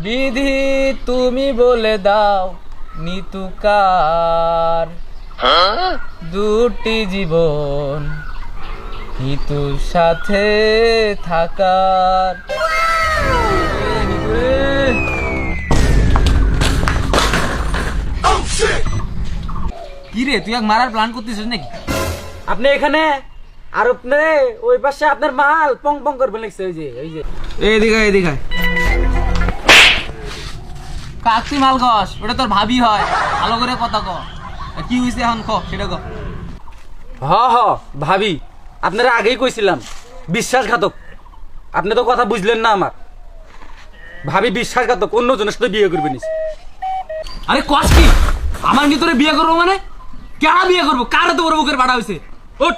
বিধি তুমি বলে দাও নিতু কার, দুটি জীবন নিতুর সাথে থাকার। কি রে তুই এক মারার প্ল্যান করতেছিস নাকি? আপনি এখানে আর আপনি ওই পাশে আপনার মাল পং পং করবেন লাগছে। ওই যে এদিকে কাকতি মাল কস, ওটা তোর ভাবি হয়। ভালো করে কথা ক, কি হইছে এখন ক সেটা ক। হ ভাবি, আপনারা আগেই কইছিলাম বিশ্বাসঘাতক। আপনি তো কথা বুঝলেন না আমার। ভাবি বিশ্বাসঘাতক, অন্য জনের সাথে বিয়ে করবেন। আরে কস কি? আমার কি তোরে বিয়ে করবো মানে? কেন বিয়ে করবো? কার তো ওর বুকের বাড়া হয়েছে? ওঠ।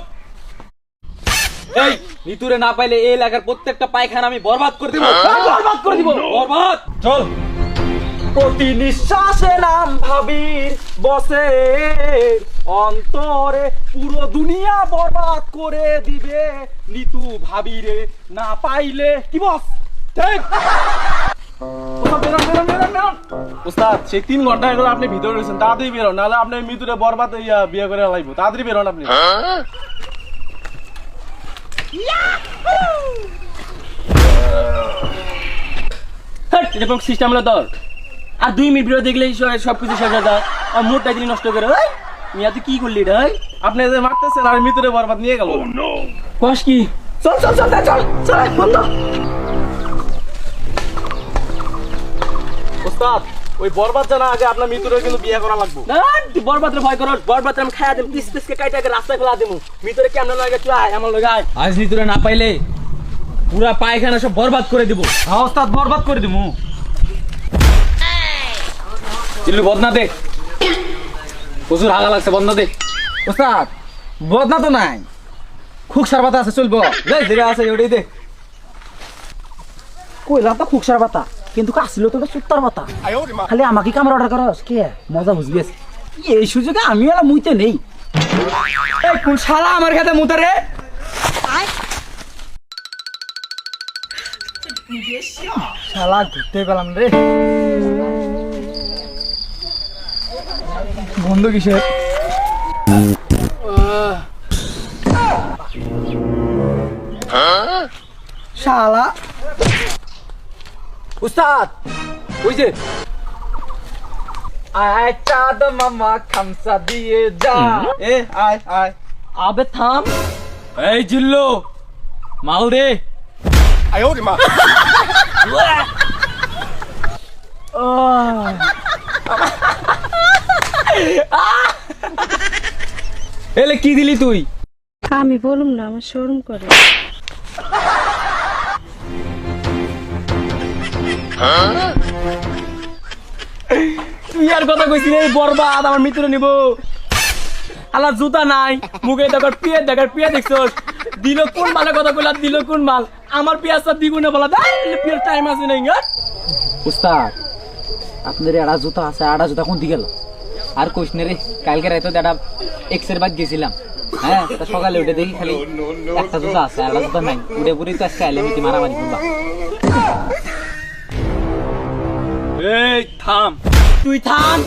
এই নিতুরে না পাইলে এই এলাকার প্রত্যেকটা পায়খানা আমি বরবাদ করে দিব। বরবাদ। চল। প্রতি নিঃশ্বাসে নাম ভাবির বসে, অন্তরে পুরো দুনিয়া বরবাদ করে দিবে। নিতু ভাবিরে না পাইলে কি বস? ঠিক। ওস্তাদ সেই 3 ঘন্টা এগুলো আপনি ভিতরে রয়েছেন, তাড়াতাড়ি বেরোন, নাহলে আপনি মৃত্যুরে বরবাদ বিয়ে করে লাইব। তাড়াতাড়ি বেরোন আপনি। এরকম সিস্টেম হলো তোর। আর 2 মিনিট ভিডিও দেখলেই সবকিছু শেষ হয়ে যায়। আর মুডটা দিলি নষ্ট করে। মিয়া তুই কি করলি রে? আপনি যে মারতেছেন আর মৃত্যুরে বরবাদ নিয়ে গেল। কস কি? চল বন্ধ। ওস্তাদ ওই বরবাদ জানা আগে আপনার মৃত্যুরে কিন্তু বিয়ে করা লাগবে। না তুই বরবাদরে ভয় করস। বরবাদরে আমি খাইয়া দেব, পিস কে কাইটাকে রাস্তায় ফেলা দেবো। ভিতরে কেমন লাগে তুই আয় আমার লগে আয়। আজ নিতুরে না পাইলে পুরা পায়খানা সব বরবাদ করে দিব। হ্যাঁ ওস্তাদ, বরবাদ করে দিমু। চিল্লু বদনা দে, প্রচুর হাগা লাগছে, বদনা দে। ওস্তাদ বদনা তো নাই, খুকসার পাতা আছে, চলবো। যেটা আছে ওটাই দে। কইলাম তো খুকসার পাতা, কিন্তু কাছিল তো সুত্তার পাতা। খালি আমাকে কামড় অর্ডার করস কে? মজা বুঝবি। এই সুযোগে আমি এলা মুইতে নেই। এই কোন শালা আমার খেতে মুতে রে? শালা ঘুরতে পেলাম রে। বন্ধু কিসের? শালা উস্তাদ ওই যে আয় চাঁদ মামা খামসা দিয়ে যা। আয় আবে থাম। এই জিল্লু মাল দে। এলে কি দিলি তুই? আমি বলুম না, আমার শরম করে। তুই আর কথা কইছিস রে? বরবাদ আমার মৃত্যু নিব। আলা জুতা নাই, মুখে দেখার পিয়া দেখছস? দিল কোন মালের কথা কইলা? দিল কোন মাল? আমার পিয়াজটা দ্বিগুণে বলা দা, পিয়ার টাইম আছে নাই? উস্তাদ আপনার এড়া জুতা আছে, আড়া জুতা কোন দিকে গেল? আর কইস না রে, কালকে রাতে তো একটা এক্সের বাদ গেছিলাম। হ্যাঁ, তা সকালে উঠে দেখি খালি একটা জুতা আছে, আর জুতা নাই। উড়ে পুরি তো আজকে আইলে মিটি মারামারি করবা। এই থাম, তুই থাম।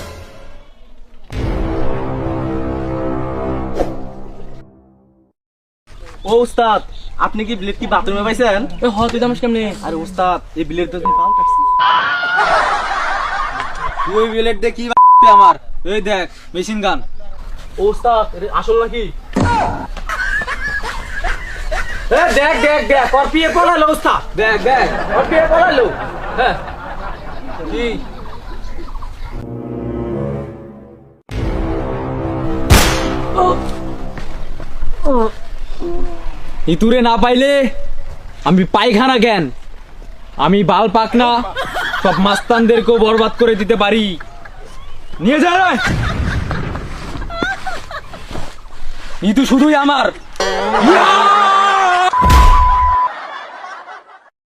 ও উস্তাদ, আপনি কি ব্লেড কি বাথরুমে পাইছেন? হ তুই দামস কেমনে? আরে উস্তাদ এই ব্লেড তো তুমি পাল কাটছি। তুই বিলেট দে কি আমার? এই দেখ মেশিন গান। ও উস্তাদ আসল নাকি? দেখ ওর পিয়ে পড়ালো উস্তাদ। দেখ ওর পিয়ে পড়ালো। হ্যাঁ কি ইতুরে না পাইলে আমি পায়খানা জ্ঞান, আমি বাল পাকনা সব মাস্তানদেরকেও বরবাদ করে দিতে পারি। নিয়ে যা রে, ইতু শুধুই আমার।